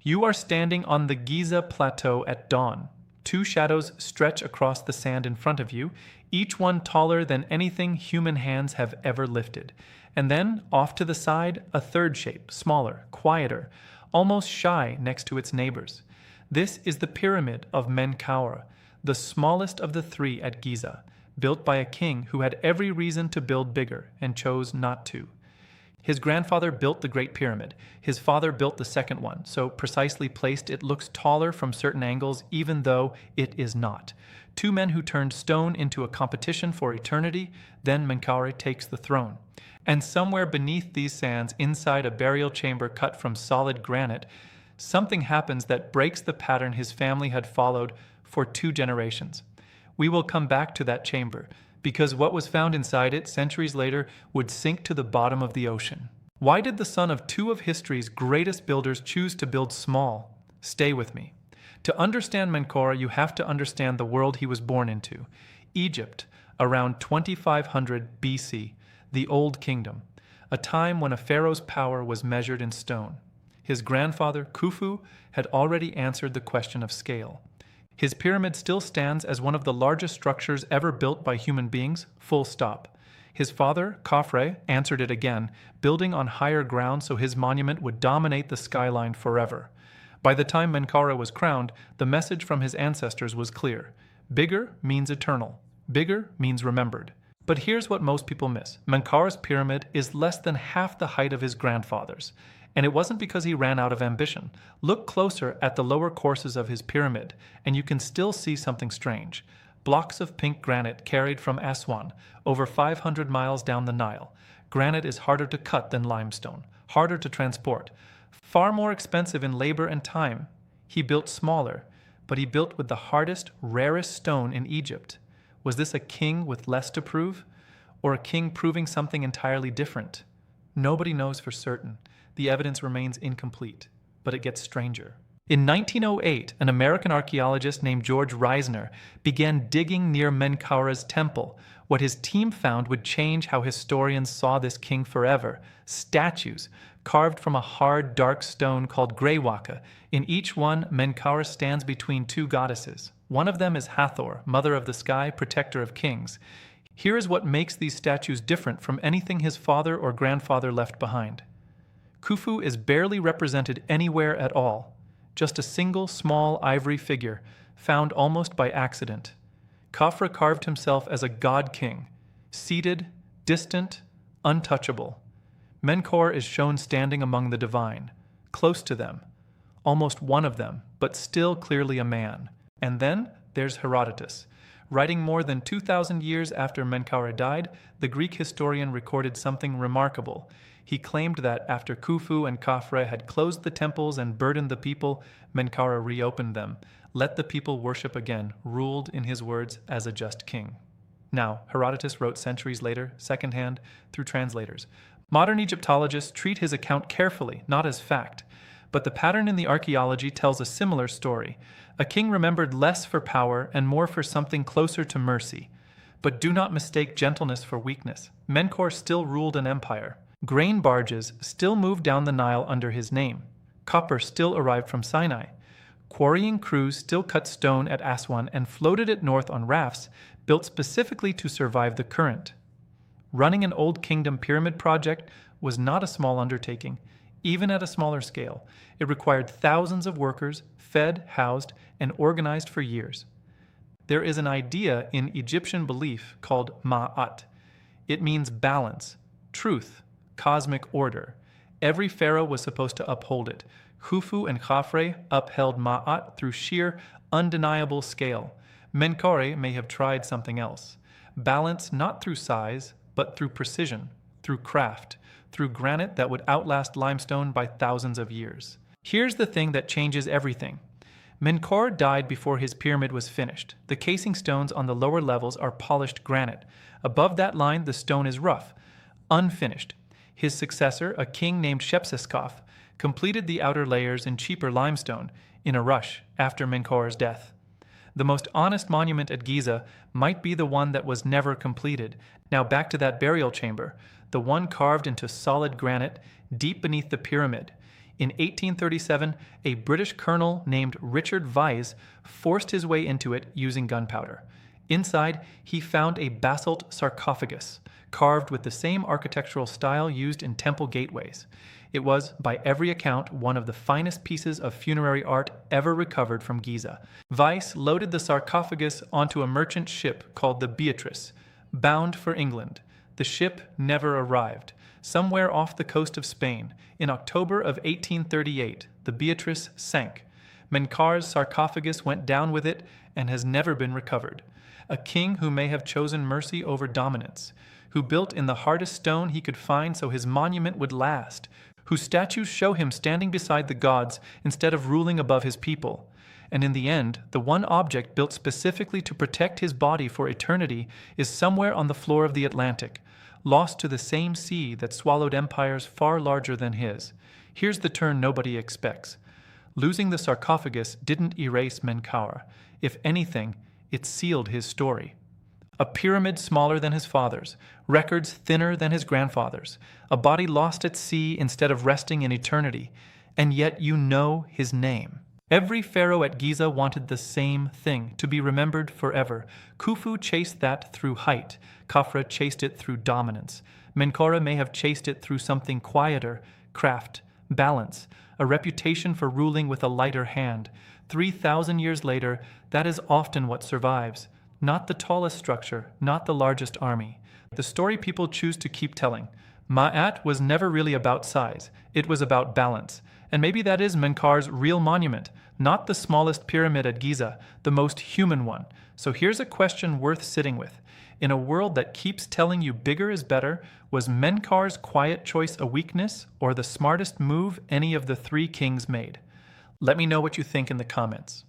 You are standing on the Giza Plateau at dawn. Two shadows stretch across the sand in front of you, each one taller than anything human hands have ever lifted. And then, off to the side, a third shape, smaller, quieter, almost shy next to its neighbors. This is the Pyramid of Menkaure, the smallest of the three at Giza, built by a king who had every reason to build bigger and chose not to. His grandfather built the Great Pyramid. His father built the second one, so precisely placed it looks taller from certain angles even though it is not. Two men who turned stone into a competition for eternity, then Menkaure takes the throne. And somewhere beneath these sands, inside a burial chamber cut from solid granite, something happens that breaks the pattern his family had followed for 2 generations. We will come back to that chamber, because what was found inside it centuries later would sink to the bottom of the ocean. Why did the son of 2 of history's greatest builders choose to build small? Stay with me. To understand Menkaure, you have to understand the world he was born into. Egypt, around 2500 BC, the Old Kingdom, a time when a pharaoh's power was measured in stone. His grandfather, Khufu, had already answered the question of scale. His pyramid still stands as one of the largest structures ever built by human beings, full stop. His father, Khafre, answered it again, building on higher ground so his monument would dominate the skyline forever. By the time Menkaure was crowned, the message from his ancestors was clear. Bigger means eternal. Bigger means remembered. But here's what most people miss. Menkaure's pyramid is less than half the height of his grandfather's. And it wasn't because he ran out of ambition. Look closer at the lower courses of his pyramid, and you can still see something strange. Blocks of pink granite carried from Aswan, over 500 miles down the Nile. Granite is harder to cut than limestone, harder to transport, far more expensive in labor and time. He built smaller, but he built with the hardest, rarest stone in Egypt. Was this a king with less to prove? Or a king proving something entirely different? Nobody knows for certain. The evidence remains incomplete, but it gets stranger. In 1908, an American archaeologist named George Reisner began digging near Menkaure's temple. What his team found would change how historians saw this king forever. Statues, carved from a hard, dark stone called greywacke. In each one, Menkaure stands between 2 goddesses. One of them is Hathor, mother of the sky, protector of kings. Here is what makes these statues different from anything his father or grandfather left behind. Khufu is barely represented anywhere at all, just a single small ivory figure, found almost by accident. Khafre carved himself as a god-king, seated, distant, untouchable. Menkaure is shown standing among the divine, close to them, almost one of them, but still clearly a man. And then there's Herodotus. Writing more than 2,000 years after Menkaure died, the Greek historian recorded something remarkable. He claimed that after Khufu and Khafre had closed the temples and burdened the people, Menkaure reopened them, let the people worship again, ruled, in his words, as a just king. Now, Herodotus wrote centuries later, secondhand, through translators. Modern Egyptologists treat his account carefully, not as fact. But the pattern in the archaeology tells a similar story. A king remembered less for power and more for something closer to mercy. But do not mistake gentleness for weakness. Menkaure still ruled an empire. Grain barges still moved down the Nile under his name. Copper still arrived from Sinai. Quarrying crews still cut stone at Aswan and floated it north on rafts built specifically to survive the current. Running an Old Kingdom pyramid project was not a small undertaking, even at a smaller scale. It required thousands of workers, fed, housed, and organized for years. There is an idea in Egyptian belief called ma'at. It means balance, truth, cosmic order. Every pharaoh was supposed to uphold it. Khufu and Khafre upheld ma'at through sheer, undeniable scale. Menkaure may have tried something else. Balance not through size, but through precision, through craft, through granite that would outlast limestone by thousands of years. Here's the thing that changes everything. Menkaure died before his pyramid was finished. The casing stones on the lower levels are polished granite. Above that line, the stone is rough, unfinished. His successor, a king named Shepseskaf, completed the outer layers in cheaper limestone in a rush after Menkaure's death. The most honest monument at Giza might be the one that was never completed. Now back to that burial chamber, the one carved into solid granite deep beneath the pyramid. In 1837, a British colonel named Richard Vyse forced his way into it using gunpowder. Inside, he found a basalt sarcophagus, carved with the same architectural style used in temple gateways. It was, by every account, one of the finest pieces of funerary art ever recovered from Giza. Vyse loaded the sarcophagus onto a merchant ship called the Beatrice, bound for England. The ship never arrived. Somewhere off the coast of Spain, in October of 1838, the Beatrice sank. Menkaure's sarcophagus went down with it and has never been recovered. A king who may have chosen mercy over dominance, who built in the hardest stone he could find so his monument would last, whose statues show him standing beside the gods instead of ruling above his people. And in the end, the one object built specifically to protect his body for eternity is somewhere on the floor of the Atlantic, lost to the same sea that swallowed empires far larger than his. Here's the turn nobody expects. Losing the sarcophagus didn't erase Menkaure. If anything, it sealed his story. A pyramid smaller than his father's, records thinner than his grandfather's, a body lost at sea instead of resting in eternity, and yet you know his name. Every pharaoh at Giza wanted the same thing, to be remembered forever. Khufu chased that through height. Khafre chased it through dominance. Menkaure may have chased it through something quieter, craft, balance, a reputation for ruling with a lighter hand. 3,000 years later, that is often what survives. Not the tallest structure, not the largest army. The story people choose to keep telling. Ma'at was never really about size. It was about balance. And maybe that is Menkaure's real monument, not the smallest pyramid at Giza, the most human one. So here's a question worth sitting with. In a world that keeps telling you bigger is better, was Menkaure's quiet choice a weakness or the smartest move any of the three kings made? Let me know what you think in the comments.